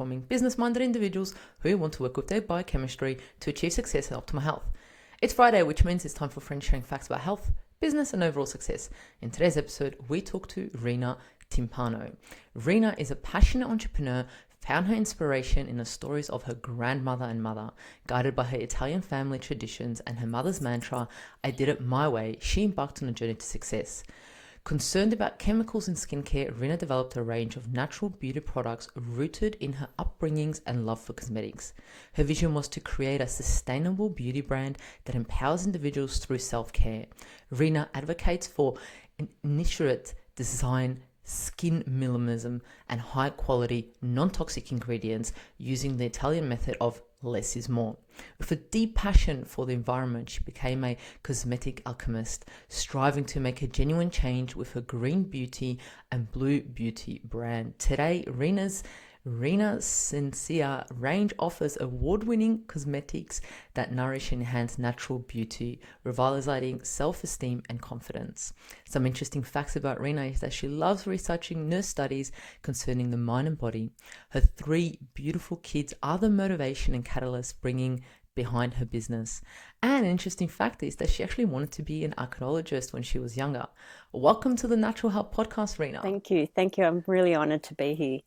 transforming business-minded individuals who want to work with their biochemistry to achieve success and optimal health. It's Friday, which means it's time for friends sharing facts about health, business, and overall success. In today's episode, we talk to Rina Timpano. Rina is a passionate entrepreneur, found her inspiration in the stories of her grandmother and mother. Guided by her Italian family traditions and her mother's mantra, "I did it my way," she embarked on a journey to success. Concerned about chemicals in skincare, Rina developed a range of natural beauty products rooted in her upbringings and love for cosmetics. Her vision was to create a sustainable beauty brand that empowers individuals through self-care. Rina advocates for initiate design, skin minimalism, and high-quality, non-toxic ingredients using the Italian method of less is more. With a deep passion for the environment, she became a cosmetic alchemist, striving to make a genuine change with her green beauty and blue beauty brand. Today, Rinascentia range offers award-winning cosmetics that nourish and enhance natural beauty, revitalizing self-esteem and confidence. Some interesting facts about Rina is that she loves researching nurse studies concerning the mind and body. Her 3 beautiful kids are the motivation and catalyst bringing behind her business. And an interesting fact is that she actually wanted to be an archaeologist when she was younger. Welcome to the Natural Health Podcast, Rina. Thank you. Thank you. I'm really honored to be here.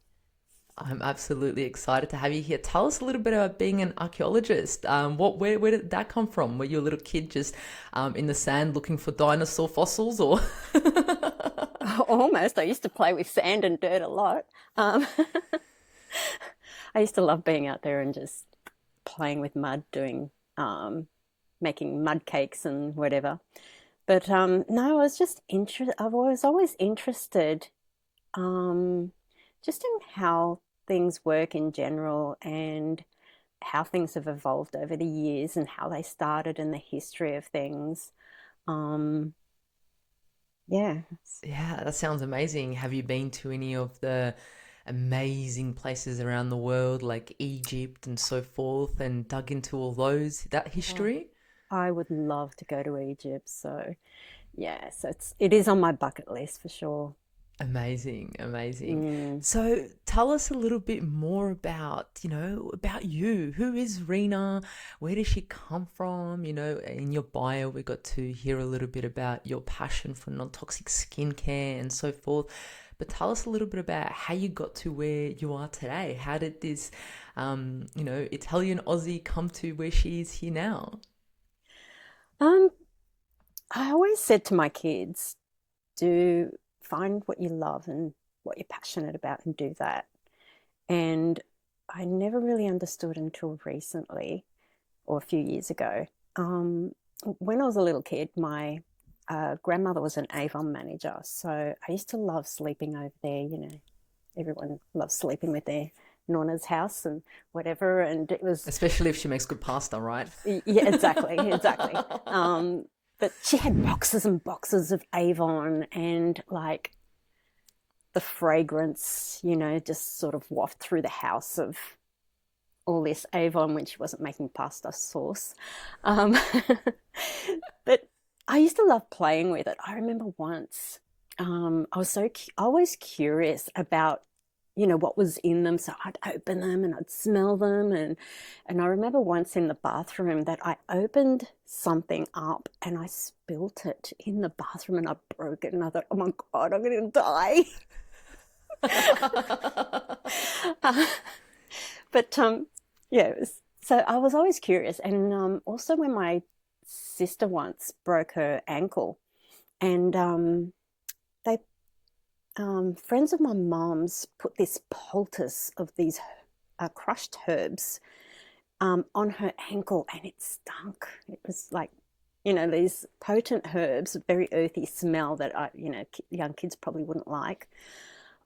I'm absolutely excited to have you here. Tell us a little bit about being an archaeologist. Where did that come from? Were you a little kid just in the sand looking for dinosaur fossils, or? Almost. I used to play with sand and dirt a lot. I used to love being out there and just playing with mud, doing making mud cakes and whatever. But no, I was just I was always interested just in how things work in general and how things have evolved over the years and how they started and the history of things. Yeah. Yeah, that sounds amazing. Have you been to any of the amazing places around the world like Egypt and so forth and dug into all that Oh, history? I would love to go to Egypt. So yeah, so it is on my bucket list for sure. Amazing, amazing. Mm. So tell us a little bit more about you. Who is Rena? Where does she come from? In your bio, we got to hear a little bit about your passion for non-toxic skincare and so forth. But tell us a little bit about how you got to where you are today. How did this, Italian Aussie come to where she is here now? Um, I always said to my kids, do find what you love and what you're passionate about and do that. And I never really understood until recently or a few years ago. When I was a little kid, my grandmother was an Avon manager. So I used to love sleeping over there. Everyone loves sleeping with their Nonna's house and whatever. And it was, Especially if she makes good pasta, right? yeah, exactly, exactly. But she had boxes and boxes of Avon and like the fragrance, just sort of waft through the house of all this Avon when she wasn't making pasta sauce. Um, but I used to love playing with it. I remember once I was always curious about what was in them, so I'd open them and I'd smell them, and I remember once in the bathroom that I opened something up and I spilt it in the bathroom and I broke it, and I thought, oh my God, I'm gonna die. uh, but yeah, so I was always curious, and also when my sister once broke her ankle, and they friends of my mom's put this poultice of these crushed herbs on her ankle, and it stunk. It was like, these potent herbs, very earthy smell that young kids probably wouldn't like.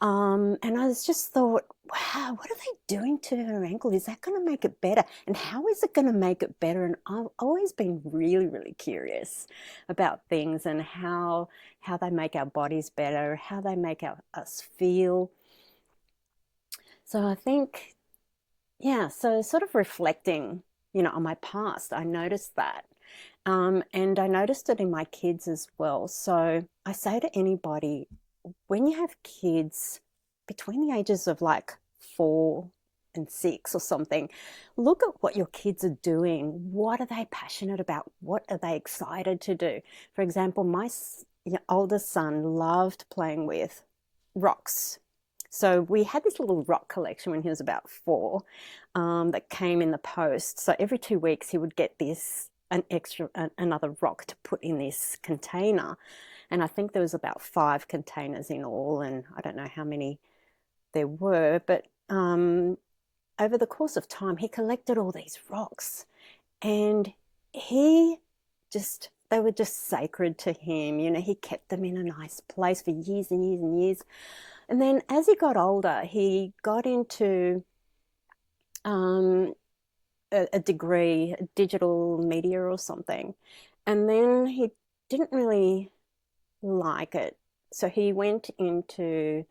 And I was just thought, wow, what are they doing to her ankle? Is that going to make it better? And how is it going to make it better? And I've always been really, really curious about things and how they make our bodies better, how they make us feel. So I think, yeah, so sort of reflecting, on my past, I noticed that. And I noticed it in my kids as well. So I say to anybody, when you have kids between the ages of like 4 and 6 or something. Look at what your kids are doing. What are they passionate about? What are they excited to do? For example, my oldest son loved playing with rocks. So we had this little rock collection when he was about 4, that came in the post. So every 2 weeks he would get another rock to put in this container. And I think there was about 5 containers in all, and I don't know how many there were, but over the course of time, he collected all these rocks, and they were just sacred to him. He kept them in a nice place for years and years and years. And then as he got older, he got into a degree, digital media or something. And then he didn't really like it. So he went into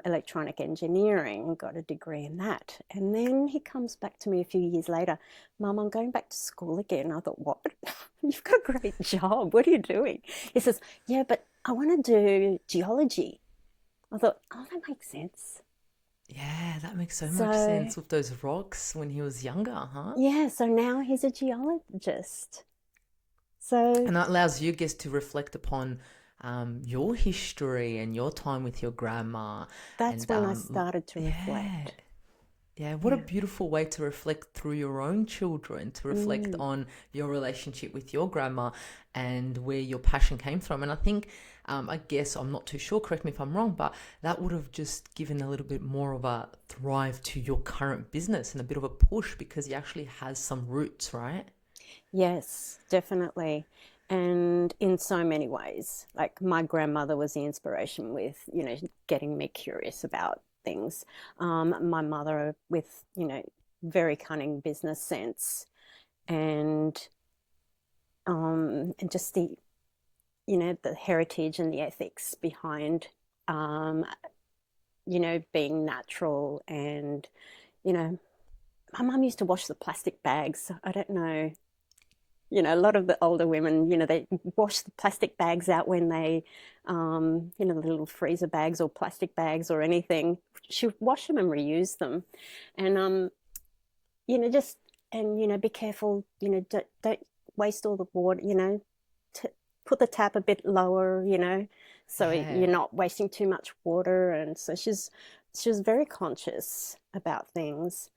electronic engineering and got a degree in that. And then he comes back to me a few years later, Mum, I'm going back to school again. I thought, what? You've got a great job. What are you doing? He says, yeah, but I want to do geology. I thought, oh, that makes sense. Yeah, that makes so much sense with those rocks when he was younger, huh? Yeah, so now he's a geologist. And that allows you guys to reflect upon your history and your time with your grandma. That's when I started to reflect. Yeah, what a beautiful way to reflect through your own children, to reflect on your relationship with your grandma and where your passion came from. And I think, I guess, I'm not too sure, correct me if I'm wrong, but that would have just given a little bit more of a thrive to your current business and a bit of a push because he actually has some roots, right? Yes, definitely. And in so many ways, like my grandmother was the inspiration with, getting me curious about things. My mother with, very cunning business sense, and just the heritage and the ethics behind, being natural. And, my mum used to wash the plastic bags. I don't know. A lot of the older women, they wash the plastic bags out when they, the little freezer bags or plastic bags or anything. She would wash them and reuse them. And, be careful, don't waste all the water, put the tap a bit lower, so you're not wasting too much water. And so she was very conscious about things.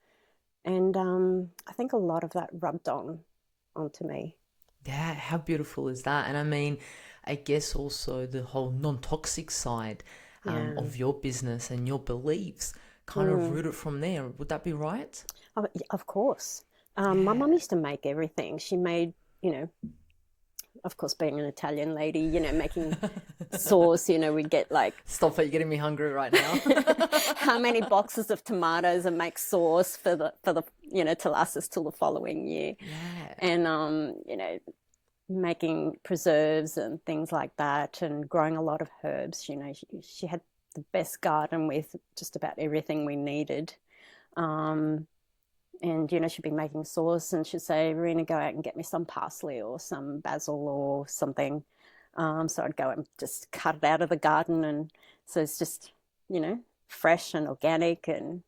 And I think a lot of that rubbed onto me. Yeah, how beautiful is that? And I mean, I guess also the whole non-toxic side of your business and your beliefs kind of rooted from there. Would that be right? Of course. My mum used to make everything. She made, of course, being an Italian lady, making sauce, we'd get like... Stop it, you're getting me hungry right now. How many boxes of tomatoes and make sauce for the to last us till the following year. Yeah. And, making preserves and things like that, and growing a lot of herbs. She had the best garden with just about everything we needed. And, she'd be making sauce and she'd say, Rina, go out and get me some parsley or some basil or something. So I'd go and just cut it out of the garden. And so it's just, fresh and organic. And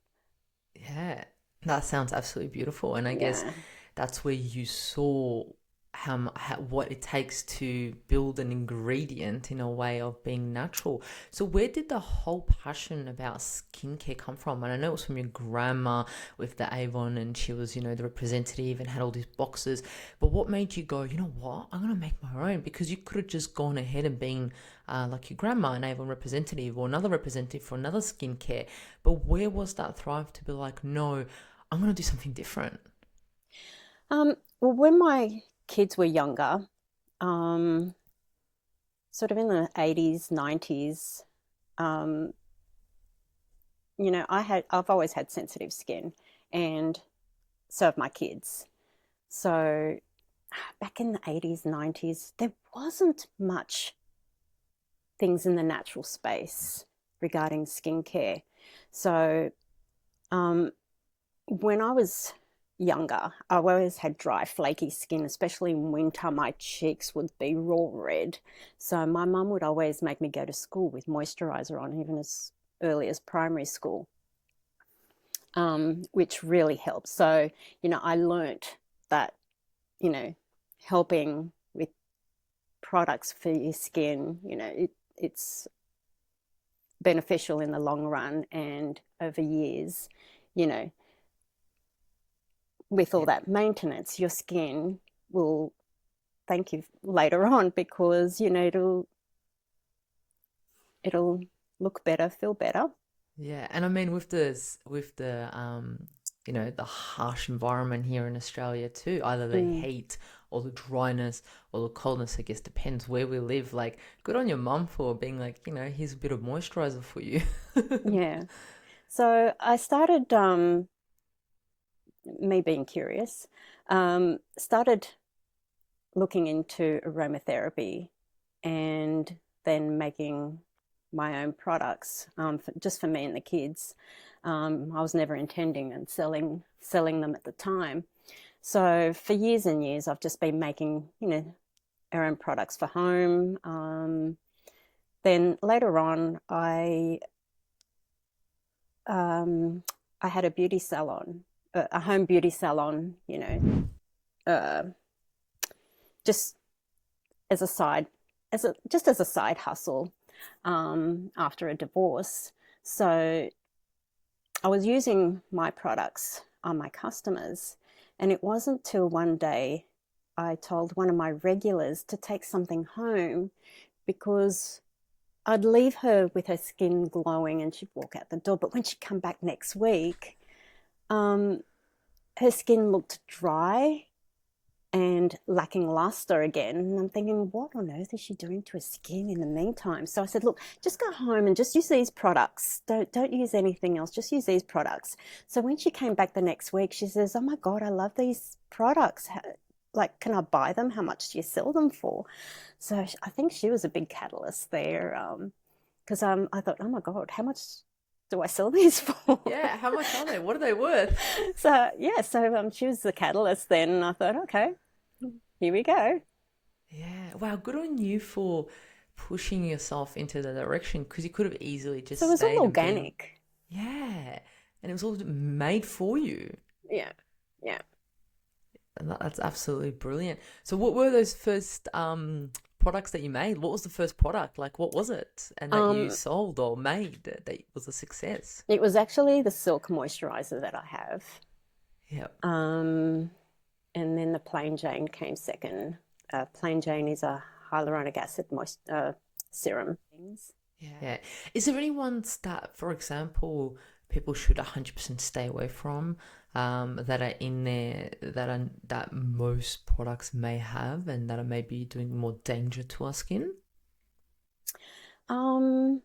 yeah, that sounds absolutely beautiful. And I guess that's where you saw how what it takes to build an ingredient in a way of being natural. So where did the whole passion about skincare come from? And I know it was from your grandma with the Avon, and she was, the representative and had all these boxes. But what made you go, you know what, I'm going to make my own? Because you could have just gone ahead and been like your grandma, an Avon representative, or another representative for another skincare. But where was that thrive to be like, no, I'm going to do something different? Well, when my kids were younger, sort of in the 80s, 90s, I've always had sensitive skin, and so have my kids. So back in the 80s, 90s, there wasn't much things in the natural space regarding skincare. So when I was younger, I always had dry, flaky skin, especially in winter. My cheeks would be raw red. So my mum would always make me go to school with moisturizer on, even as early as primary school. which really helps. So, I learnt that, helping with products for your skin, it's beneficial in the long run, and over years, you know, with all that maintenance, your skin will thank you later on, because it'll look better, feel better. Yeah, and I mean with the the harsh environment here in Australia too, either the Mm, heat or the dryness or the coldness, I guess depends where we live. Like, good on your mum for being like, here's a bit of moisturizer for you. yeah. So I started, me being curious, started looking into aromatherapy, and then making my own products, just for me and the kids. I was never intending on selling them at the time. So for years and years, I've just been making, our own products for home. Then later on, um, I had a beauty salon, a home beauty salon, uh, just as a side, just as a side hustle, after a divorce. So I was using my products on my customers, and it wasn't till one day I told one of my regulars to take something home, because I'd leave her with her skin glowing and she'd walk out the door. But when she'd come back next week, um, her skin looked dry and lacking luster again. And I'm thinking, what on earth is she doing to her skin in the meantime? So I said, look, just go home and just use these products. Don't use anything else. Just use these products. So when she came back the next week, she says, oh my God, I love these products. Like, can I buy them? How much do you sell them for? So I think she was a big catalyst there. Because I thought, oh my God, how much do I sell these for? Yeah, how much are they? What are they worth? So yeah, so she was the catalyst then, and I thought, okay, here we go. Yeah, wow, good on you for pushing yourself into the direction, because you could have easily So it just was all stayed and been, organic. yeah, and it was all made for you. Yeah, yeah. And that's absolutely brilliant. So what were those first products that you made? What was the first product? Like, what was it? And that you Um, sold or made that was a success? it was actually the silk moisturizer that I have. Yeah. Um, and then the plain Jane came second. Plain Jane is a hyaluronic acid serum. Yeah. Is there any ones that, for example, people should 100% stay away from, that are in there that most products may have and that are maybe doing more danger to our skin? Um,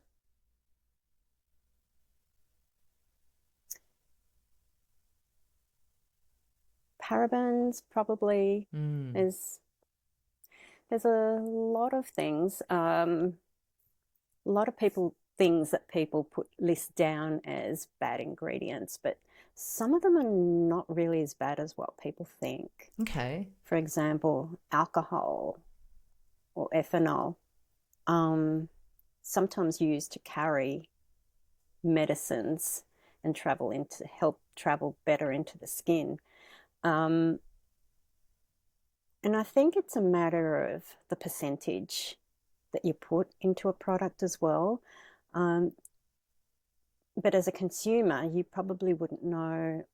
Parabens probably Mm. is. There's a lot of things. A lot of people things that people put list down as bad ingredients, but some of them are not really as bad as what people think. Okay. For example, alcohol or ethanol, um, sometimes used to carry medicines and help travel better into the skin. Um, and I think it's a matter of the percentage that you put into a product as well. Um, but as a consumer, you probably wouldn't know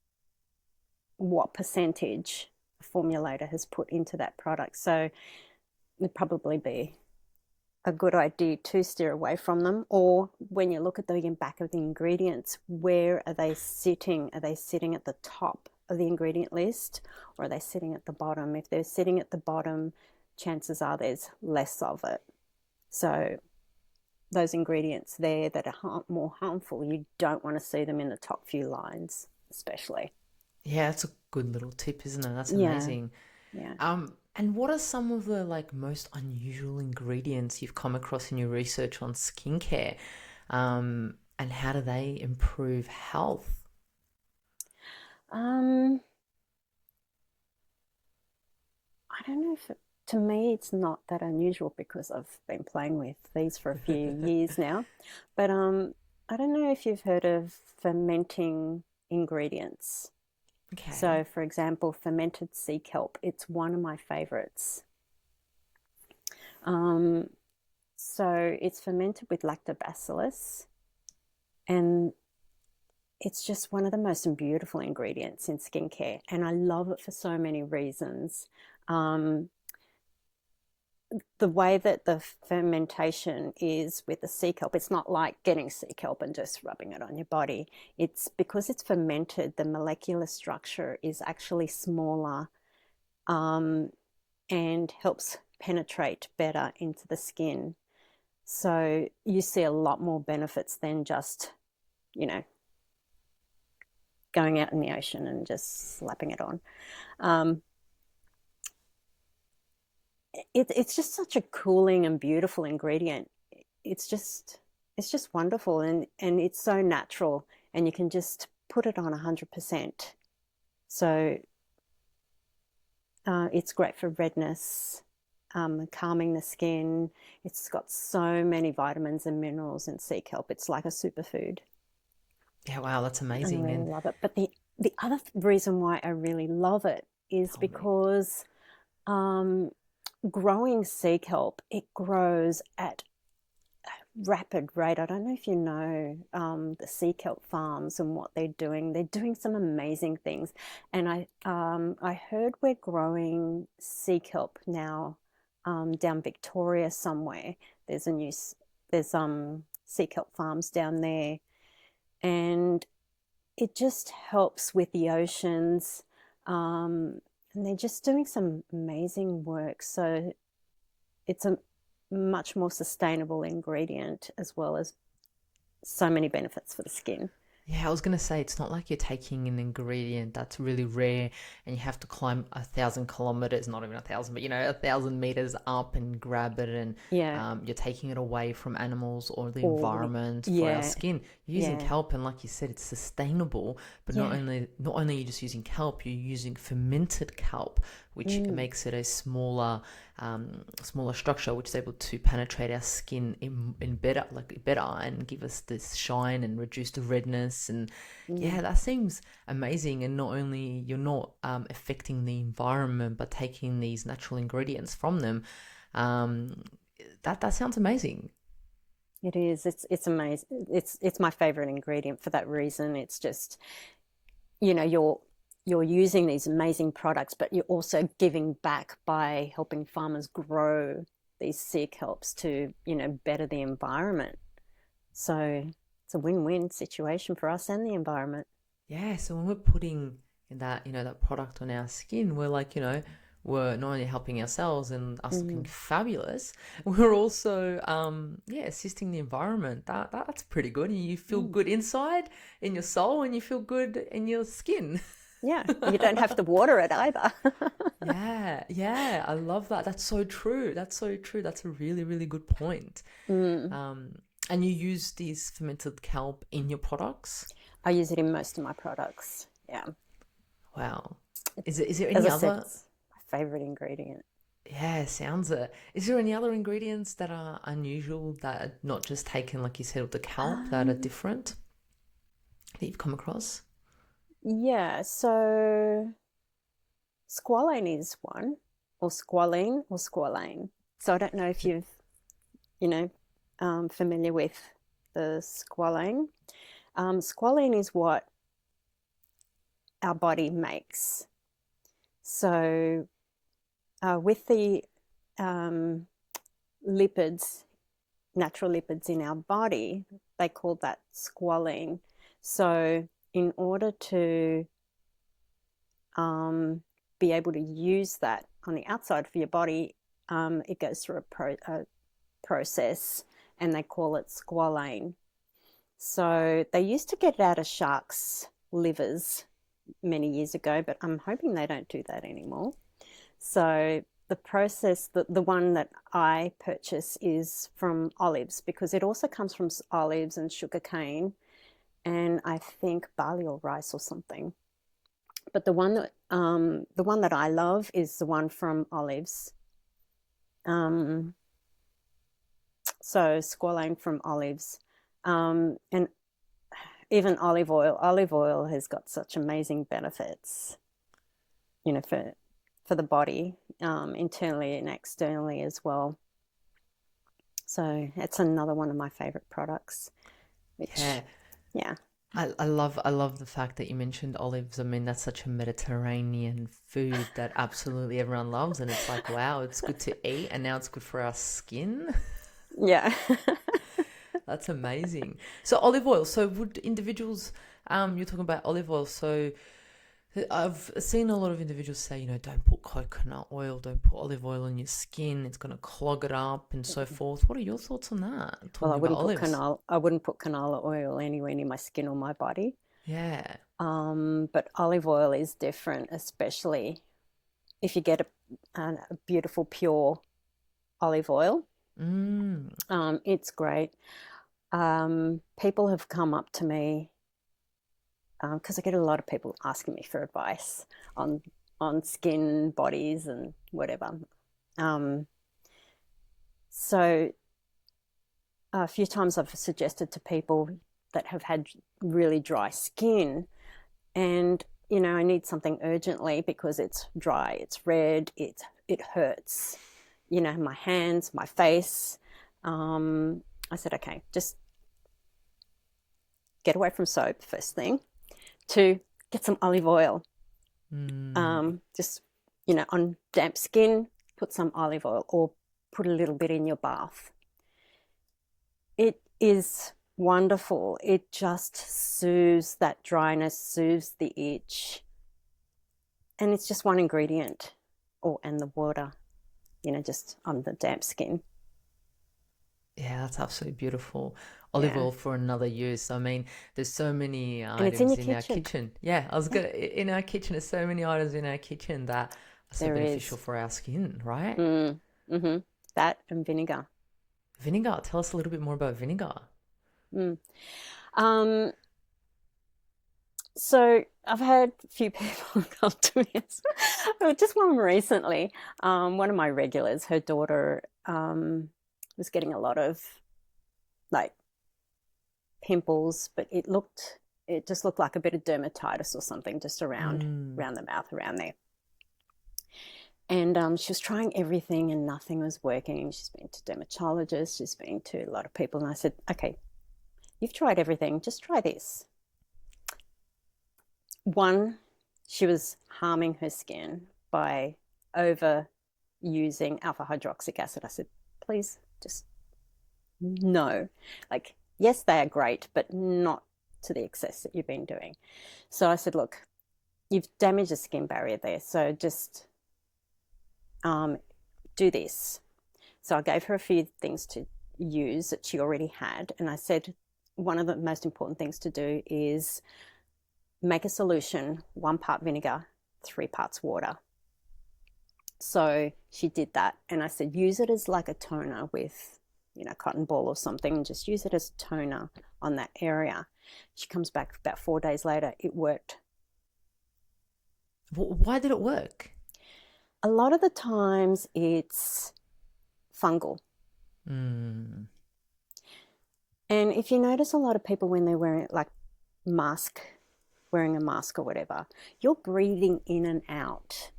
what percentage a formulator has put into that product. So it'd probably be a good idea to steer away from them. Or when you look at the back of the ingredients, where are they sitting? Are they sitting at the top of the ingredient list, or are they sitting at the bottom? If they're sitting at the bottom, chances are there's less of it. So those ingredients there that are more harmful, you don't want to see them in the top few lines, especially. Yeah, that's a good little tip, isn't it? That's Yeah, amazing. yeah. And what are some of the like most unusual ingredients you've come across in your research on skincare? And how do they improve health? Um, I don't know if to me it's not that unusual, because I've been playing with these for a few years now. But I don't know if you've heard of fermenting ingredients. Okay. So, for example, fermented sea kelp, it's one of my favorites. Um, so it's fermented with lactobacillus, and it's just one of the most beautiful ingredients in skincare, and I love it for so many reasons. Um, the way that the fermentation is with the sea kelp, it's not like getting sea kelp and just rubbing it on your body. It's because it's fermented, the molecular structure is actually smaller, um, and helps penetrate better into the skin. So you see a lot more benefits than just, you know, going out in the ocean and just slapping it on. Um, it's just such a cooling and beautiful ingredient. It's just it's just wonderful, and it's so natural, and you can just put it on 100%. So it's great for redness, calming the skin. It's got so many vitamins and minerals in sea kelp. It's like a superfood. Yeah, wow, that's I amazing. really And love it. But the other reason why I really love it is tell me. because um, growing sea kelp, it grows at a rapid rate. I don't know if you know the sea kelp farms and what they're doing. They're doing some amazing things, and I heard we're growing sea kelp now down Victoria somewhere. There's a new there's sea kelp farms down there, and it just helps with the oceans. And they're just doing some amazing work. So it's a much more sustainable ingredient, as well as so many benefits for the skin. Yeah, I was gonna say it's not like you're taking an ingredient that's really rare and you have to climb 1,000 kilometers, not even 1,000, but 1,000 meters up and grab it, and Yeah. you're taking it away from animals or the Or environment for our yeah, skin. You're using yeah, kelp, and like you said, it's sustainable. But not yeah. only are you just using kelp, you're using fermented kelp, which Mm, makes it a smaller structure, which is able to penetrate our skin in better and give us this shine and reduce the redness. And mm. yeah, that seems amazing. And not only you're not affecting the environment, but taking these natural ingredients from them. um, that sounds amazing. It is. It's amazing. It's my favorite ingredient for that reason. It's just, you're using these amazing products, but you're also giving back by helping farmers grow these sea kelps to, better the environment. So it's a win-win situation for us and the environment. Yeah, so when we're putting that product on our skin, we're like, we're not only helping ourselves and us looking Mm, fabulous, we're also yeah, assisting the environment. That's pretty good. And you feel mm. good inside in your soul, and you feel good in your skin. Yeah, you don't have to water it either. Yeah, yeah, I love that. That's so true. That's so true. That's a really, really good point. Mm. Um, and you use these fermented kelp in your products? I use it in most of my products. Yeah. Wow. It's, Is there as any I said, other? it's my favorite ingredient. Yeah, sounds it. Is there any other ingredients that are unusual that are not just taken, like you said, with the kelp, that are Um, different that you've come across? yeah, so squalane is one, or squalene or squalane. So I don't know if you know, familiar with the squalane. Squalene is what our body makes. So with the um, lipids, natural lipids in our body, they call that squalene. So in order to be able to use that on the outside of your body, it goes through a process, and they call it squalane. So they used to get it out of sharks' livers many years ago, but I'm hoping they don't do that anymore. So the process, the one that I purchase is from olives, because it also comes from olives and sugarcane, and I think barley or rice or something. But the one that I love is the one from olives. Um, so squalane from olives, and even olive oil. Olive oil has got such amazing benefits, for the body, internally and externally as well. So it's another one of my favorite products, which, Yeah. yeah, I love the fact that you mentioned olives. I mean, that's such a Mediterranean food that absolutely everyone loves, and it's like, wow, it's good to eat, and now it's good for our skin. yeah. That's amazing. So olive oil. So would individuals, you're talking about olive oil. So I've seen a lot of individuals say, don't put coconut oil, don't put olive oil on your skin. It's going to clog it up and so forth. What are your thoughts on that? Well, Talking about olives. I wouldn't put canola oil anywhere near my skin or my body. Yeah. But olive oil is different, especially if you get a beautiful pure olive oil. Mm. It's great. People have come up to me because I get a lot of people asking me for advice on skin, bodies, and whatever. Um, so a few times I've suggested to people that have had really dry skin, and I need something urgently because it's dry, it's red, it hurts. My hands, my face. I said, okay, just get away from soap first thing. To get some olive oil. Just, on damp skin, put some olive oil or put a little bit in your bath. It is wonderful. It just soothes that dryness, soothes the itch. And it's just one ingredient. And the water, just on the damp skin. Yeah, that's absolutely beautiful. Olive Yeah. oil for another use. I mean, there's so many And it's in items your in our kitchen. kitchen. Yeah, I was Yeah, gonna in our kitchen. There's so many items in our kitchen that are so there beneficial is. for our skin, right? Mm-hmm. That and vinegar. Vinegar. Tell us a little bit more about vinegar. Mm. Um, So I've had a few people come to me. Just one recently. One of my regulars, her daughter, was getting a lot of like pimples, but it just looked like a bit of dermatitis or something just around Mm. the mouth, around there. And she was trying everything and nothing was working. She's been to dermatologists, she's been to a lot of people, and I said, okay, you've tried everything, just try this. One, she was harming her skin by overusing alpha hydroxy acid. I said, please, just no. Like, yes, they are great, but not to the excess that you've been doing. So I said, look, you've damaged the skin barrier there. So just do this. So I gave her a few things to use that she already had. And I said, one of the most important things to do is make a solution, 1 part vinegar, 3 parts water. So she did that. And I said, use it as like a toner with, cotton ball or something, and just use it as a toner on that area. She comes back about 4 days later. It worked. Why did it work? A lot of the times it's fungal. Mm. And if you notice a lot of people when they're wearing wearing a mask or whatever, you're breathing in and out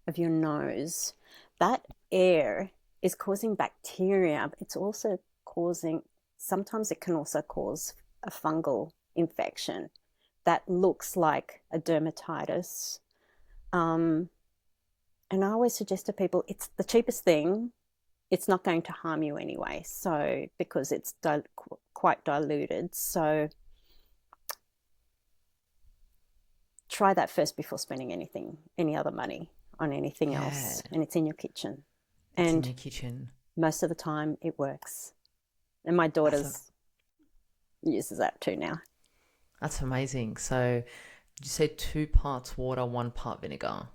of your nose. That air is causing bacteria. It's also sometimes it can also cause a fungal infection that looks like a dermatitis. And I always suggest to people, it's the cheapest thing. It's not going to harm you anyway. So, because it's quite diluted. So try that first before spending any other money on anything else. Yeah, And it's in your kitchen. it's in And your kitchen. most of the time it works. And my That's a, daughter's uses that too now. that's amazing. So you say 2 parts water, 1 part vinegar.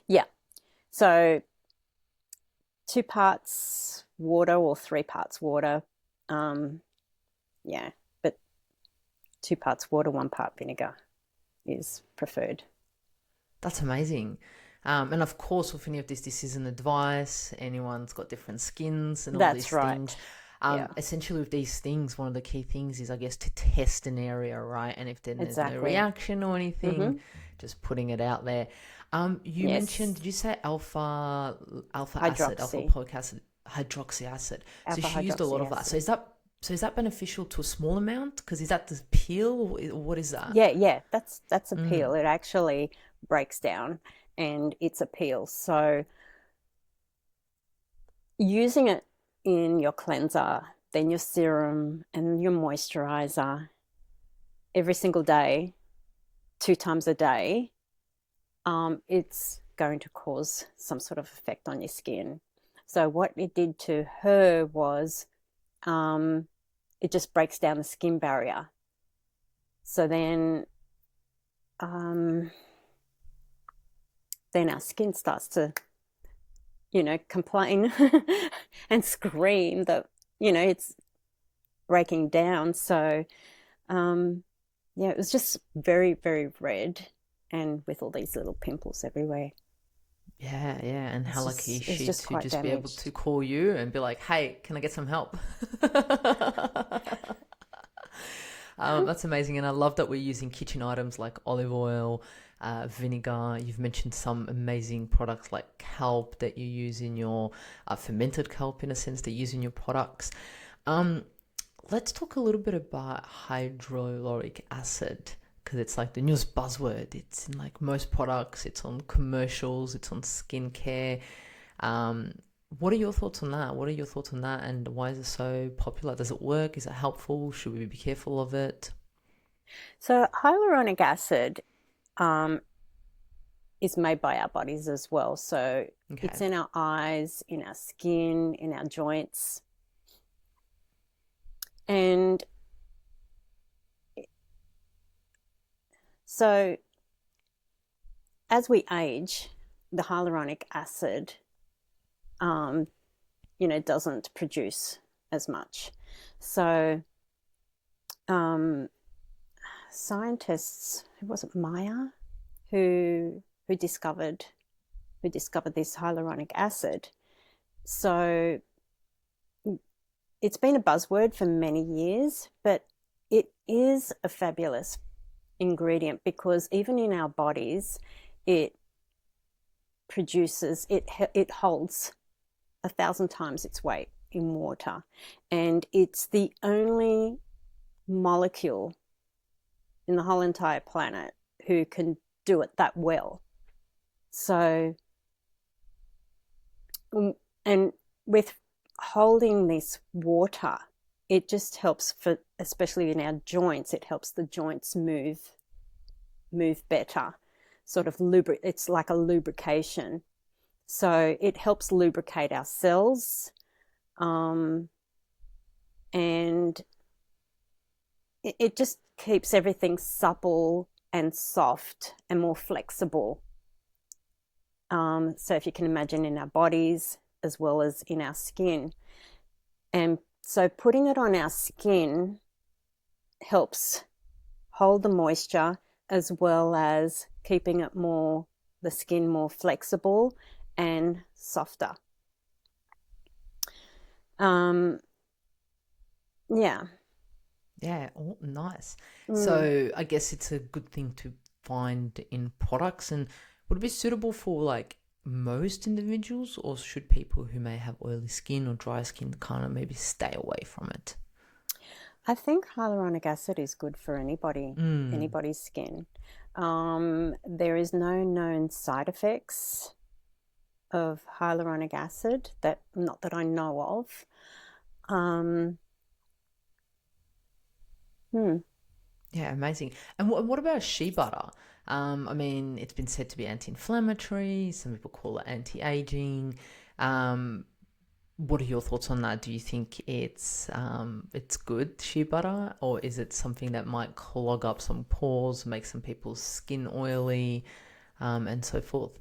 Yeah. So 2 parts water or 3 parts water. Yeah. But 2 parts water, 1 part vinegar is preferred. That's amazing. And of course, with any of this isn't advice. Anyone's got different skins and all That's these right. things. Yeah, Essentially with these things, one of the key things is, I guess, to test an area, right? And if then there's no exactly. reaction or anything, Mm-hmm. just putting it out there. You mentioned, Yes. did you say alpha acid, alpha Hydroxy, lipoic acid, hydroxy acid? So alpha she used a lot hydroxy of that. acid. So is that beneficial to a small amount? Because is that the peel? Or what is that? Yeah, yeah, that's a Mm. peel. It actually breaks down and it's a peel. So using it in your cleanser, then your serum and your moisturizer every single day, 2 times a day, it's going to cause some sort of effect on your skin. So what it did to her was um, it just breaks down the skin barrier. So um, then our skin starts to, complain and scream that, it's breaking down. So yeah, it was just very, very red and with all these little pimples everywhere. Yeah, yeah. And how lucky is It's she just to quite just be able to damaged. call you and be like, hey, can I get some help? That's amazing. And I love that we're using kitchen items like olive oil, vinegar. You've mentioned some amazing products like kelp that you use in your fermented kelp, in a sense, that you use in your products. Um, let's talk a little bit about hydroloric acid, because it's like the newest buzzword. It's in like most products, it's on commercials, it's on skincare. Um, what are your thoughts on that? What are your thoughts on that, and why is it so popular? Does it work? Is it helpful? Should we be careful of it? So hyaluronic acid um, is made by our bodies as well. So it's Okay. in our eyes, in our skin, in our joints. And so as we age, the hyaluronic acid, um, doesn't produce as much. So um, scientists, who was it, Maya, who who discovered who discovered this hyaluronic acid. So it's been a buzzword for many years, but it is a fabulous ingredient because even in our bodies, it it holds 1,000 times its weight in water, and it's the only molecule in the whole entire planet who can do it that well. So, and with holding this water, it just helps for, especially in our joints, it helps the joints move better. Sort of it's like a lubrication. So it helps lubricate our cells, and it just keeps everything supple and soft and more flexible. So if you can imagine, in our bodies as well as in our skin. And so putting it on our skin helps hold the moisture as well as keeping the skin more flexible and softer. Um, yeah. Yeah, oh, nice. Mm. So I guess it's a good thing to find in products. And would it be suitable for like most individuals, or should people who may have oily skin or dry skin kind of maybe stay away from it? I think hyaluronic acid is good for Mm. anybody's skin. There is no known side effects of hyaluronic acid, that not that I know of. Um, hmm. Yeah, amazing. And what about shea butter? I mean, it's been said to be anti-inflammatory. Some people call it anti-aging. Um, what are your thoughts on that? Do you think it's good, shea butter, or is it something that might clog up some pores, make some people's skin oily, and so forth?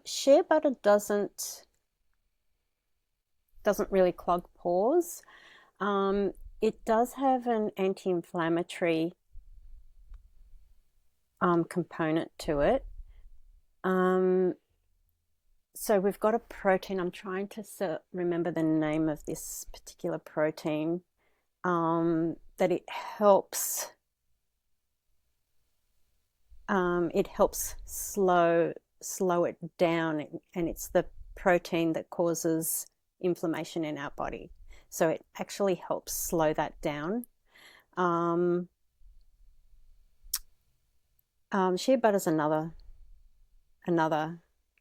Shea butter doesn't really clog pores. Um, it does have an anti-inflammatory component to it. Um, So we've got a protein. I'm trying to remember the name of this particular protein. That it helps slow it down, and it's the protein that causes inflammation in our body. So it actually helps slow that down. Shea butter is another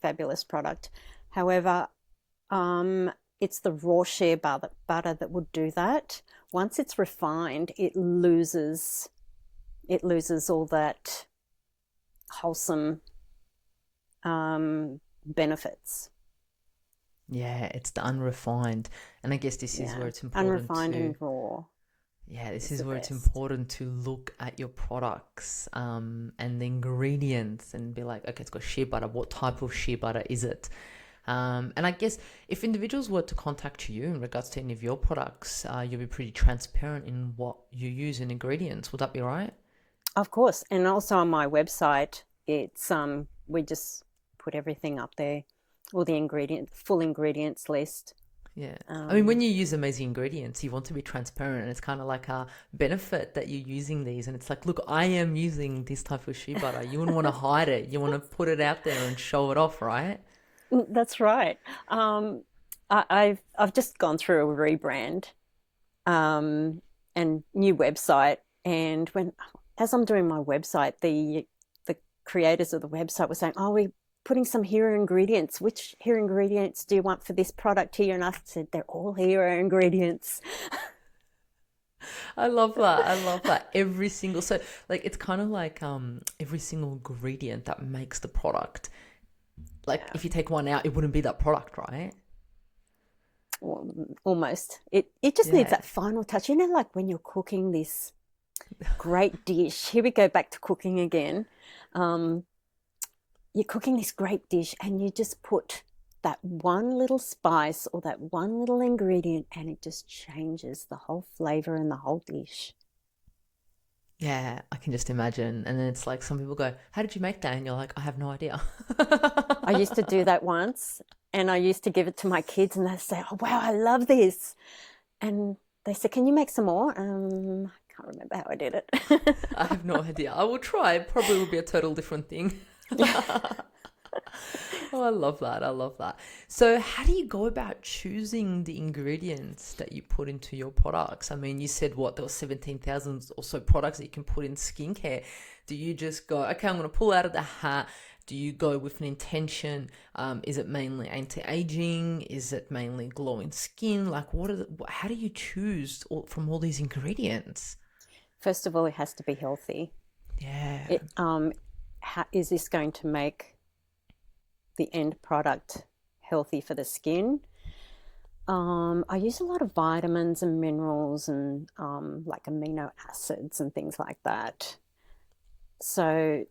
fabulous product. However, it's the raw shea butter that would do that. Once it's refined, it loses all that wholesome benefits. Yeah, it's the unrefined. And I guess this is where it's important unrefined and raw. Yeah, this is the where it's best. important to look at your products and the ingredients and be like, okay, it's got shea butter. What type of shea butter is it? And I guess if individuals were to contact you in regards to any of your products, you'll be pretty transparent in what you use in ingredients. Would that be right? Of course, and also on my website, it's we just put everything up there, all the full ingredients list. Yeah. I mean, when you use amazing ingredients, you want to be transparent, and it's kind of like a benefit that you're using these. And it's like, look, I am using this type of shea butter. You wouldn't want to hide it. You want to put it out there and show it off, right? That's right. I've just gone through a rebrand and new website, and as I'm doing my website, the creators of the website were saying, "Oh, we're putting some hero ingredients. Which hero ingredients do you want for this product here?" And I said, "They're all hero ingredients." I love that. I love that. Every single, so like it's kind of like every single ingredient that makes the product. Like if you take one out, it wouldn't be that product, right? Almost. It just needs Yeah. that final touch. Like when you're cooking this great dish. Here we go back to cooking again. Um, you're cooking this great dish and you just put that one little spice or that one little ingredient and it just changes the whole flavor and the whole dish. Yeah, I can just imagine. And then it's like some people go, "How did you make that?" And you're like, "I have no idea." I used to do that once and I used to give it to my kids and they'd say, "Oh, wow, I love this." And they said, "Can you make some more?" I can't remember how I did it. I have no idea. I will try. It probably will be a total different thing. Oh, I love that. I love that. So, how do you go about choosing the ingredients that you put into your products? I mean, you said what, there were 17,000 or so products that you can put in skincare. Do you just go, okay, I'm going to pull out of the hat? Do you go with an intention? Is it mainly anti-aging? Is it mainly glowing skin? Like, how do you choose from all these ingredients? First of all, it has to be healthy. Yeah. Is this going to make the end product healthy for the skin? I use a lot of vitamins and minerals and like amino acids and things like that. So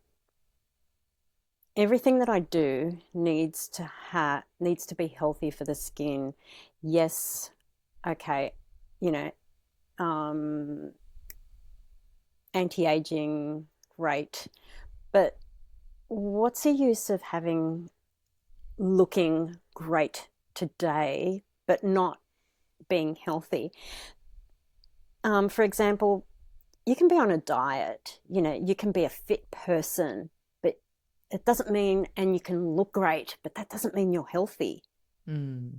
everything that I do needs to be healthy for the skin. Yes, okay, you know, um, anti-aging, great, but what's the use of looking great today but not being healthy? For example, you can be on a diet, you can be a fit person, but it doesn't mean, and you can look great, but that doesn't mean you're healthy. Mm.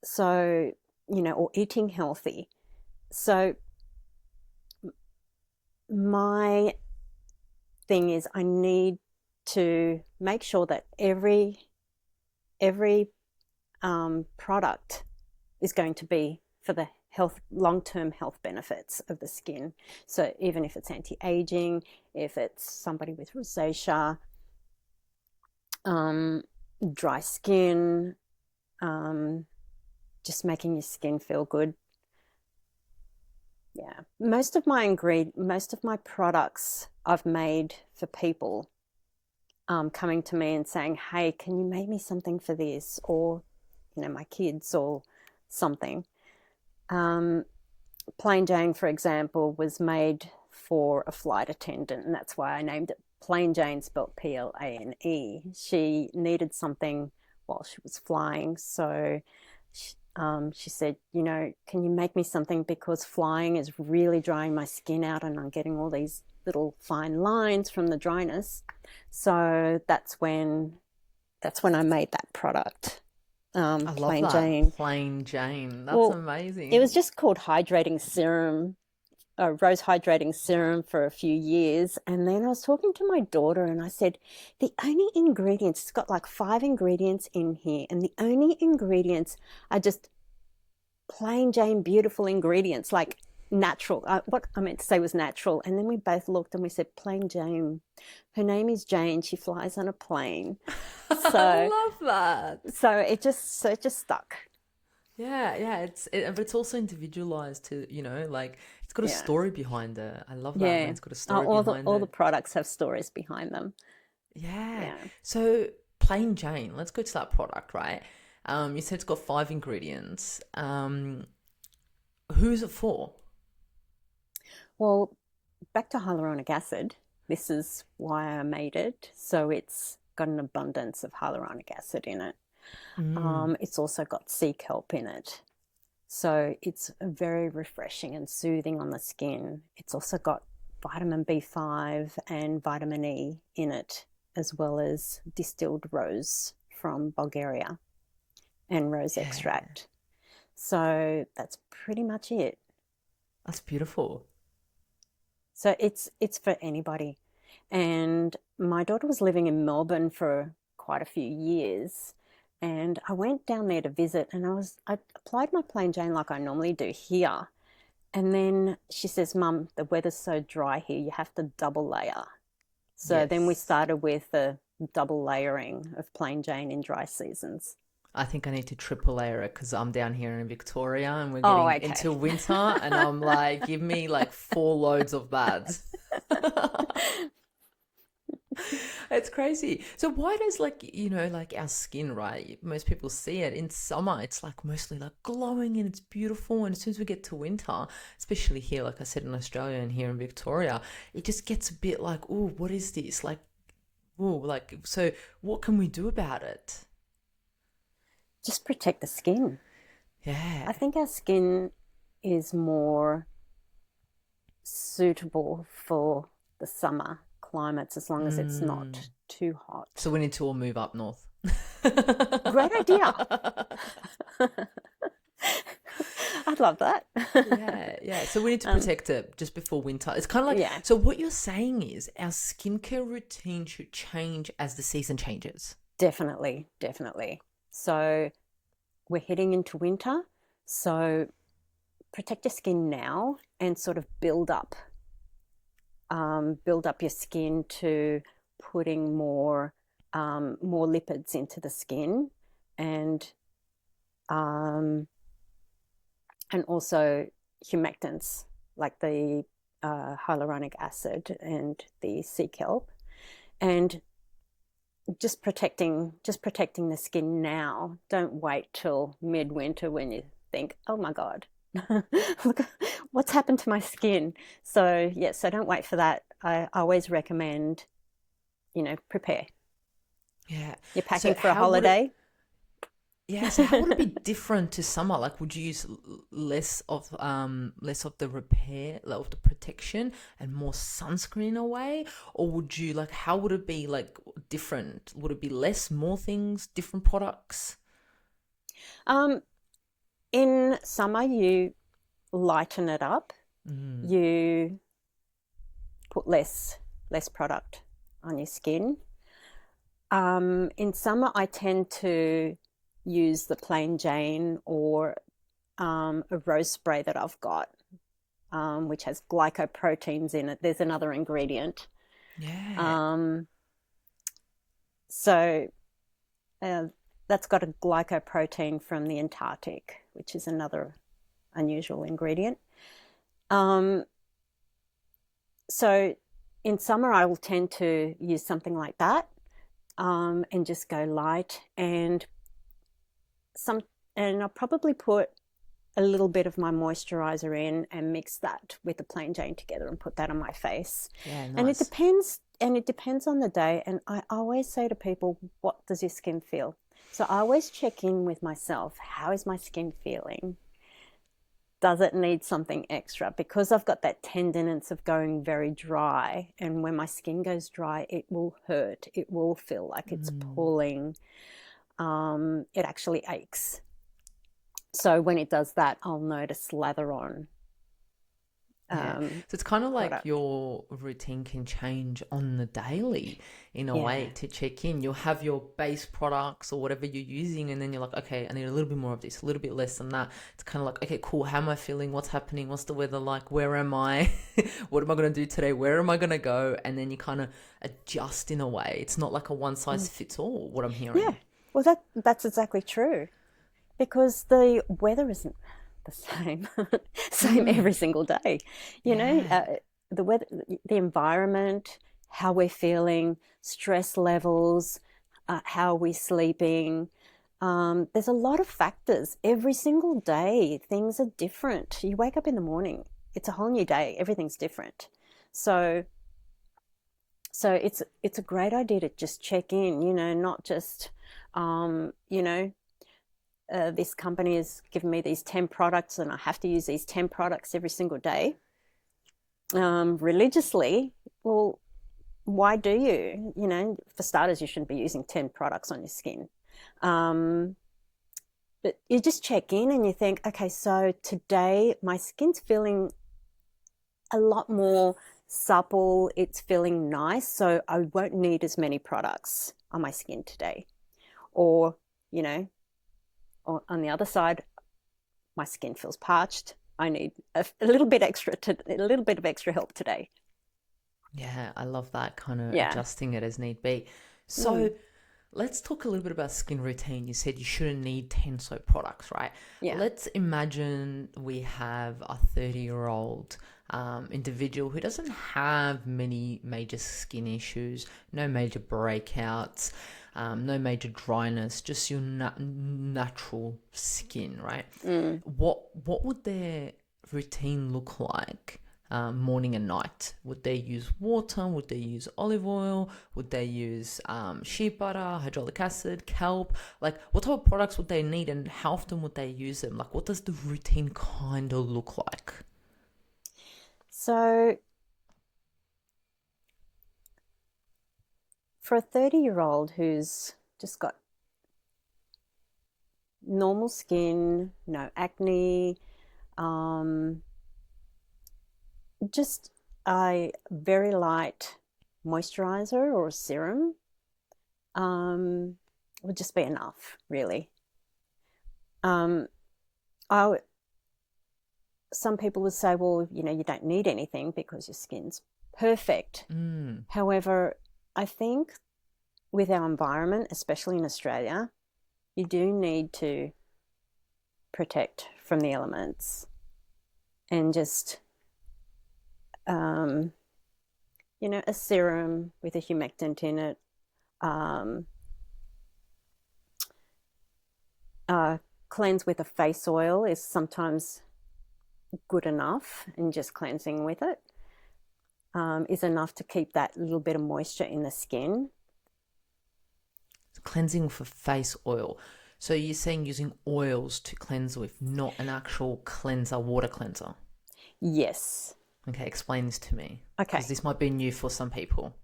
So, or eating healthy. So my thing is I need to make sure that every product is going to be for the long-term health benefits of the skin. So even if it's anti-aging, if it's somebody with rosacea, dry skin, just making your skin feel good. Yeah, most of my products I've made for people coming to me and saying, "Hey, can you make me something for this?" Or, my kids or something. Plain Jane, for example, was made for a flight attendant, and that's why I named it Plain Jane, spelled Plane. She needed something while she was flying. So she said, can you make me something, because flying is really drying my skin out and I'm getting all these little fine lines from the dryness. So that's when I made that product, I love Plain that. Jane. Plain Jane. That's Well, it amazing. was just called hydrating serum, rose hydrating serum, for a few years. And then I was talking to my daughter and I said, the only ingredients, it's got like 5 ingredients in here, and the only ingredients are just plain Jane beautiful ingredients, like natural. What I meant to say was natural. And then we both looked and we said, Plain Jane. Her name is Jane. She flies on a plane. I So love that. it just stuck. Yeah, yeah, but it's also individualized to, like it's got a Yeah. story behind it. I love that when Yeah. it's got a story All behind the it. products have stories behind them. Yeah. Yeah. So Plain Jane, let's go to that product, right? You said it's got 5 ingredients. Who's it for? Well, back to hyaluronic acid. This is why I made it. So it's got an abundance of hyaluronic acid in it. Mm, It's also got sea kelp in it. So it's very refreshing and soothing on the skin. It's also got vitamin B5 and vitamin E in it, as well as distilled rose from Bulgaria and rose yeah, extract. So that's pretty much it. that's beautiful. So it's for anybody. And my daughter was living in Melbourne for quite a few years. And I went down there to visit, and I applied my plain Jane like I normally do here. And then she says, Mum, the weather's so dry here, you have to double layer. So then we Yes. started with the double layering of plain Jane in dry seasons. I think I need to triple layer it because I'm down here in Victoria and we're Oh, getting okay. into winter and I'm like, give me like 4 loads of that. It's crazy. So why does like our skin, right? Most people see it in summer, it's like mostly like glowing and it's beautiful. And as soon as we get to winter, especially here, like I said, in Australia and here in Victoria, it just gets a bit like, oh, what is this? Like, oh, like, so what can we do about it? Just protect the skin. Yeah. I think our skin is more suitable for the summer climates as long as it's Mm. not too hot. So we need to all move up north. Great idea. I'd love that. Yeah, yeah. So we need to um, protect it just before winter. It's kind of like, yeah, so what you're saying is our skincare routine should change as the season changes. definitely, definitely. So we're heading into winter. So protect your skin now and sort of build up your skin to putting more lipids into the skin, and um, and also humectants like the hyaluronic acid and the sea kelp, and just protecting the skin now. Don't wait till midwinter when you think, oh my God, look what's happened to my skin. So yeah, so don't wait for that. I always recommend, prepare. Yeah. You're So packing for a how would it, holiday. yeah, so how would it be different to summer? Like would you use less of the repair, like, of the protection and more sunscreen in a way? Or would you like how would it be like different? Would it be less, more things, different products? Um, in summer, you lighten it up. Mm. You put less product on your skin. In summer, I tend to use the plain Jane or a rose spray that I've got, which has glycoproteins in it. There's another ingredient. Yeah. Um, so uh, that's got a glycoprotein from the Antarctic, which is another unusual ingredient. Um, so in summer, I will tend to use something like that, and just go light, some, and I'll probably put a little bit of my moisturizer in and mix that with the plain Jane together and put that on my face. Yeah, And it nice. depends, and it depends on the day. And I always say to people, what does your skin feel? So I always check in with myself. How is my skin feeling? Does it need something extra? Because I've got that tenderness of going very dry. And when my skin goes dry, it will hurt. It will feel like it's pulling. It actually aches. So when it does that, I'll notice lather on Yeah. So it's kind of like product. your routine can change on the daily in a Yeah. way to check in. You'll have your base products or whatever you're using, and then you're like, okay, I need a little bit more of this, a little bit less than that. It's kind of like, okay, cool. How am I feeling? What's happening? What's the weather like? Where am I? What am I going to do today? Where am I going to go? And then you kind of adjust in a way. It's not like a one size fits all, what I'm Yeah. hearing. Well, that's exactly true. Because the weather isn't the same, same every single day. You know, Yeah. the weather, the environment, how we're feeling, stress levels, how we're sleeping. There's a lot of factors. Every single day, things are different. You wake up in the morning, it's a whole new day. Everything's different. So, so it's a great idea to just check in. You know, not just, you know, this company has given me these 10 products and I have to use these 10 products every single day religiously. Well, why do you? You know, for starters, you shouldn't be using 10 products on your skin. Um, but you just check in and you think, okay, so today my skin's feeling a lot more supple. It's feeling nice. So I won't need as many products on my skin today. Or, you know, on the other side, my skin feels parched. I need a little bit of extra help today. Yeah, I love that kind of Yeah. adjusting it as need be. So Mm. let's talk a little bit about skin routine. You said you shouldn't need 10 soap products, right? Yeah. Let's imagine we have a 30-year-old individual who doesn't have many major skin issues, no major breakouts, no major dryness, just your natural skin, right? Mm. What would their routine look like? Morning and night. Would they use water? Would they use olive oil? Would they use shea butter, hyaluronic acid, kelp? Like, what type of products would they need, and how often would they use them? Like, what does the routine kind of look like? So for a 30-year-old who's just got normal skin, no acne, um, just a very light moisturizer or serum um, would just be enough, really. Um, I, some people would say, well, you know, you don't need anything because your skin's perfect. Mm, However, I think with our environment, especially in Australia, you do need to protect from the elements and just, um, you know, a serum with a humectant in it, um, cleanse with a face oil is sometimes good enough, and just cleansing with it is enough to keep that little bit of moisture in the skin. cleansing for face oil. So you're saying using oils to cleanse with, not an actual cleanser, water cleanser. Yes. Okay, explain this to me, because Okay. this might be new for some people.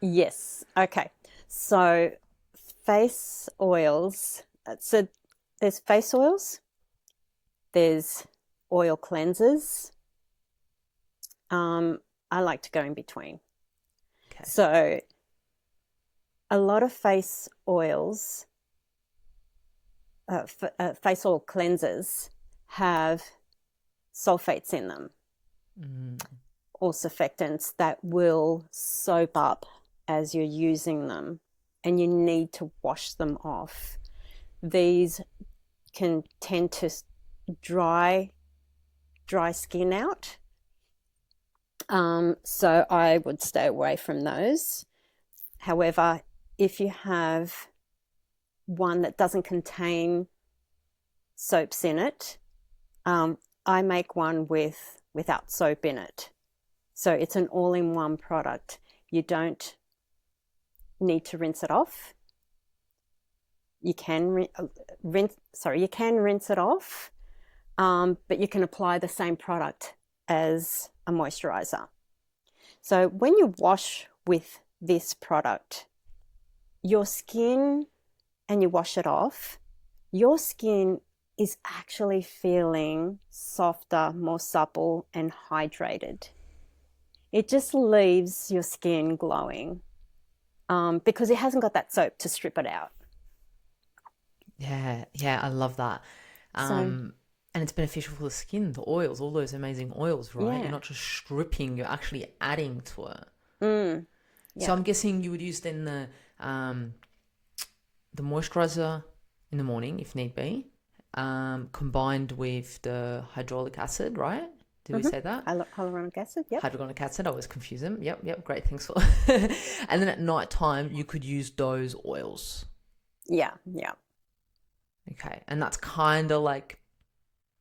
Yes. Okay. So face oils. So there's face oils, there's oil cleansers. I like to go in between. Okay. So a lot of face oils, face oil cleansers have sulfates in them Mm, or surfactants that will soap up as you're using them, and you need to wash them off. These can tend to dry skin out. So I would stay away from those. However, if you have one that doesn't contain soaps in it, I make one without soap in it. So it's an all-in-one product. You don't need to rinse it off. You can rinse it off, but you can apply the same product as a moisturizer. So when you wash with this product, your skin, and you wash it off, your skin is actually feeling softer, more supple, and hydrated. It just leaves your skin glowing, because it hasn't got that soap to strip it out. Yeah, yeah, I love that. So, And it's beneficial for the skin, the oils, all those amazing oils, right? You're yeah. not just stripping, you're actually adding to it. Mm, So yeah. I'm guessing you would use then the moisturizer in the morning if need be, combined with the hydraulic acid, right? Did we hmm say that? Hyaluronic acid. Yep. Hyaluronic acid, I always confuse them. Yep, yep, great, thanks for. And then at night time, you could use those oils. Yeah. Yeah. Okay, and that's kind of like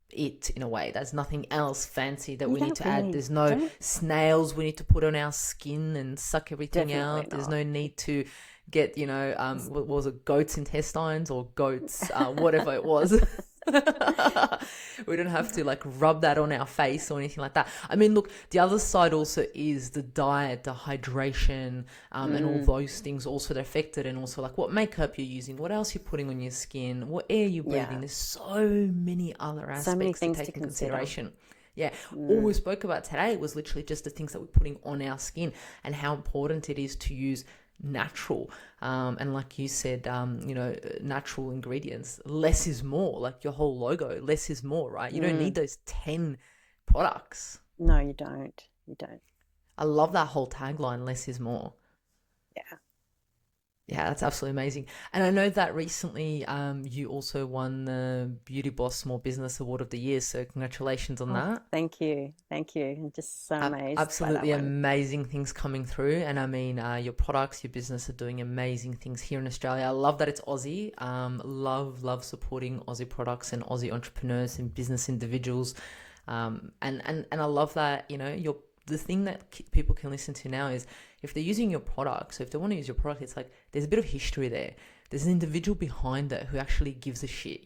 it in a way. There's nothing else fancy that You we need don't to add. really There's no don't snails we need to put on our skin and suck everything Definitely out. There's not. no need to get, what was it, goat's intestines or goat's, whatever it was. We don't have to like rub that on our face or anything like that. I mean, look, the other side also is the diet, the hydration, and all Mm, those things also that affect it, and also like what makeup you're using, what else you're putting on your skin, what air you're breathing. yeah. There's so many other So many aspects to things to take in consider. consideration. Yeah, all we Mm, spoke about today was literally just the things that we're putting on our skin and how important it is to use natural, and like you said, natural ingredients. Less is more, like your whole logo, less is more, right? You don't need mm. those 10 products. No, you don't. You don't. I love that whole tagline, less is more. Yeah. Yeah, that's absolutely amazing. And I know that recently you also won the Beauty Boss Small Business Award of the Year, so congratulations on Oh, that. thank you. Thank you. I'm just so amazed by that Absolutely one. amazing things coming through. And I mean, your products, your business are doing amazing things here in Australia. I love that it's Aussie. Love supporting Aussie products and Aussie entrepreneurs and business individuals. And I love that, the thing that people can listen to now is if they're using your product, so if they want to use your product, it's like there's a bit of history there. There's an individual behind it who actually gives a shit.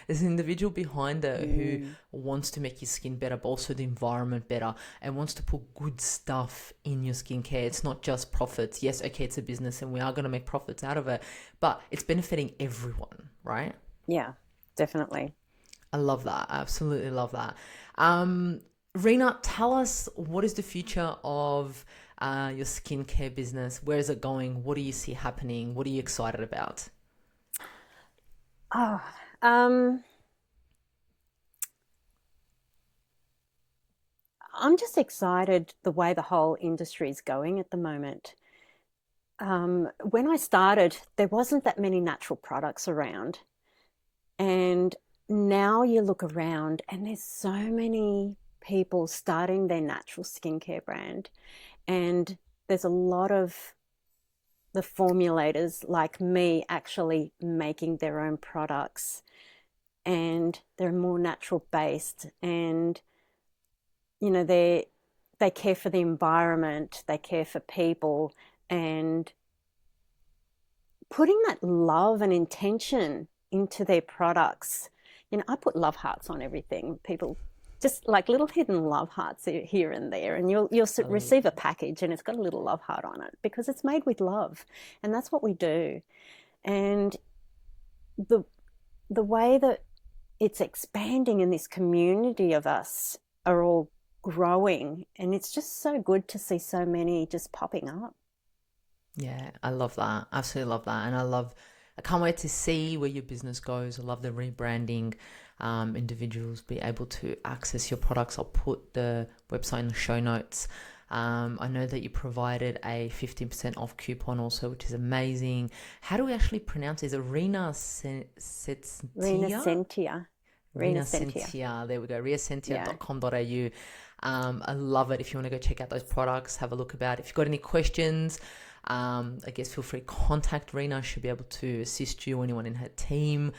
There's an individual behind it who Mm, wants to make your skin better, but also the environment better, and wants to put good stuff in your skincare. It's not just profits. Yes, okay, it's a business and we are going to make profits out of it, but it's benefiting everyone, right? yeah, definitely. I love that. I absolutely love that. Rena, tell us, what is the future of your skincare business? Where is it going? What do you see happening? What are you excited about? Oh, um, I'm just excited the way the whole industry is going at the moment. When I started, there wasn't that many natural products around. And now you look around and there's so many people starting their natural skincare brand. And there's a lot of the formulators like me actually making their own products, and they're more natural based, and they care for the environment, they care for people, and putting that love and intention into their products. I put love hearts on everything. People just like little hidden love hearts here and there, and you'll Oh, receive a package and it's got a little love heart on it because it's made with love, and that's what we do. And the the way that it's expanding in this community of us are all growing, and it's just so good to see so many just popping up. yeah, I love that. Absolutely love that. And I can't wait to see where your business goes. I love the rebranding. Individuals be able to access your products. I'll put the website in the show notes. I know that you provided a 15% off coupon also, which is amazing. How do we actually pronounce it? Is it Rina Sentia? Rinacentia. Rinacentia. Rinascentia. There we go. Yeah. Riasentia.com.au. I love it. If you want to go check out those products, have a look about it. If you've got any questions, I guess feel free to contact Rina. She'll be able to assist you or anyone in her team.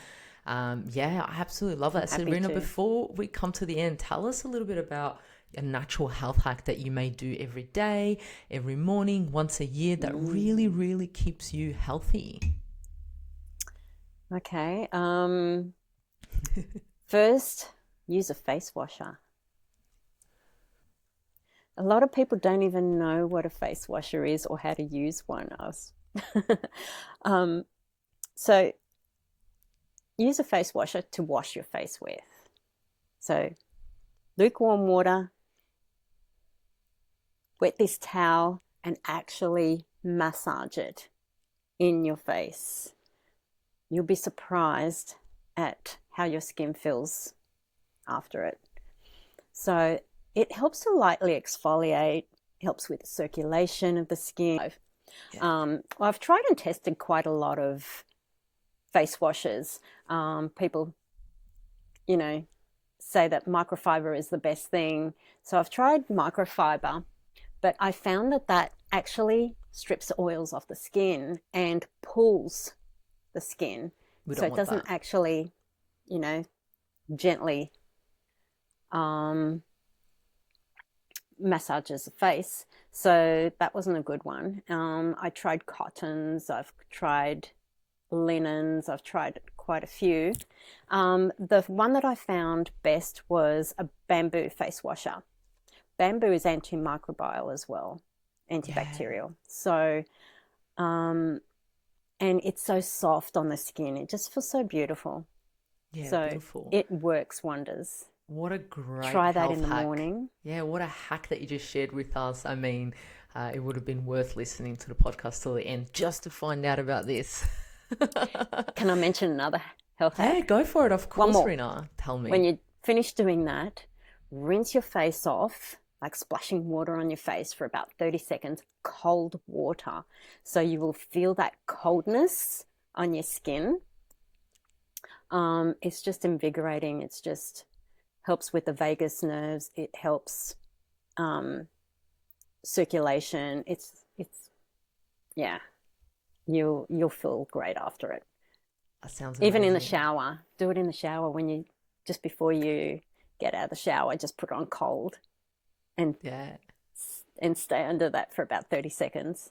Yeah, I absolutely love I'm that. So, happy Rina, to. before we come to the end, tell us a little bit about a natural health hack that you may do every day, every morning, once a year that really, Mm. really keeps you healthy. Okay. First, use a face washer. A lot of people don't even know what a face washer is or how to use one. um, so use a face washer to wash your face with. So lukewarm water, wet this towel and actually massage it in your face. You'll be surprised at how your skin feels after it. So it helps to lightly exfoliate, helps with the circulation of the skin. Yeah. I've tried and tested quite a lot of face washes. People, say that microfiber is the best thing. So I've tried microfiber, but I found that actually strips the oils off the skin and pulls the skin. So it doesn't actually, gently massages the face. So that wasn't a good one. I tried cottons, I've tried linens, I've tried quite a few. The one that I found best was a bamboo face washer. Bamboo is antimicrobial as well, antibacterial. Yeah. So, and it's so soft on the skin. It just feels so beautiful. Yeah, so beautiful. It works wonders. What a great Try that health in the hack. morning. Yeah, what a hack that you just shared with us. I mean, it would have been worth listening to the podcast till the end just to find out about this. Can I mention another health hack? Yeah, go for it. Of course, Rina. Tell me. When you finish doing that, rinse your face off, like splashing water on your face for about 30 seconds, cold water. So you will feel that coldness on your skin. It's just invigorating. It's just helps with the vagus nerves. It helps circulation. It's yeah. You'll feel great after it. That sounds amazing. Even in the shower. Do it in the shower just before you get out of the shower, just put it on cold and stay under that for about 30 seconds.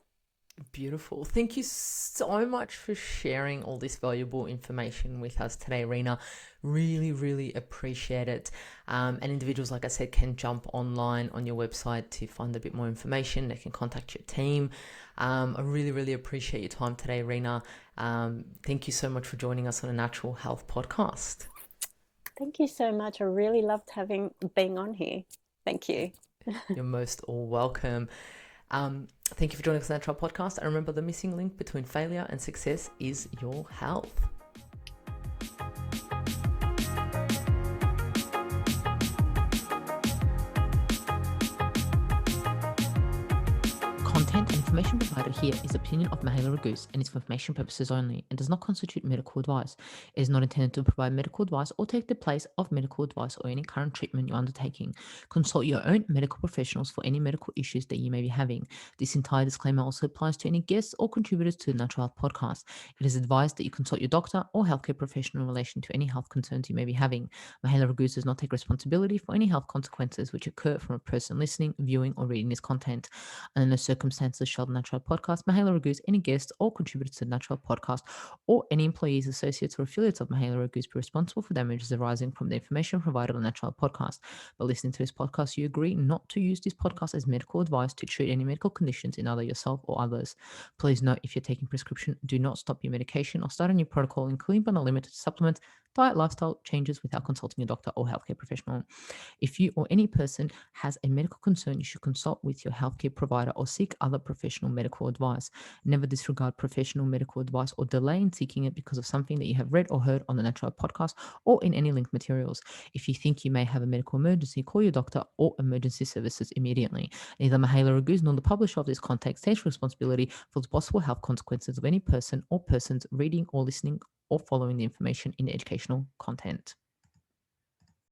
Beautiful. Thank you so much for sharing all this valuable information with us today, Rina. Really, really appreciate it. And individuals, like I said, can jump online on your website to find a bit more information. They can contact your team. I really, really appreciate your time today, Rina. Thank you so much for joining us on a Natural Health podcast. Thank you so much. I really loved being on here. Thank you. You're most all welcome. Thank you for joining us on the Natural Podcast. And remember, the missing link between failure and success is your health. Content and information provided here is the opinion of Mihaela Raguse and is for information purposes only and does not constitute medical advice. It is not intended to provide medical advice or take the place of medical advice or any current treatment you're undertaking. Consult your own medical professionals for any medical issues that you may be having. This entire disclaimer also applies to any guests or contributors to the Natural Health Podcast. It is advised that you consult your doctor or healthcare professional in relation to any health concerns you may be having. Mihaela Raguse does not take responsibility for any health consequences which occur from a person listening, viewing, or reading this content. And in the circumstances shall the Natural Podcast, Mihaela Raguse, any guests or contributors to the Natural Podcast, or any employees, associates, or affiliates of Mihaela Raguse be responsible for damages arising from the information provided on the Natural Podcast. By listening to this podcast, you agree not to use this podcast as medical advice to treat any medical conditions in either yourself or others. Please note, if you're taking prescription, do not stop your medication or start a new protocol, including but not limited to supplements, diet, lifestyle changes without consulting a doctor or healthcare professional. If you or any person has a medical concern, you should consult with your healthcare provider or seek other professional medical advice. Never disregard professional medical advice or delay in seeking it because of something that you have read or heard on the Natural Podcast or in any linked materials. If you think you may have a medical emergency, call your doctor or emergency services immediately. Neither Mihaela Raguse nor the publisher of this content takes responsibility for the possible health consequences of any person or persons reading or listening or following the information in the educational content.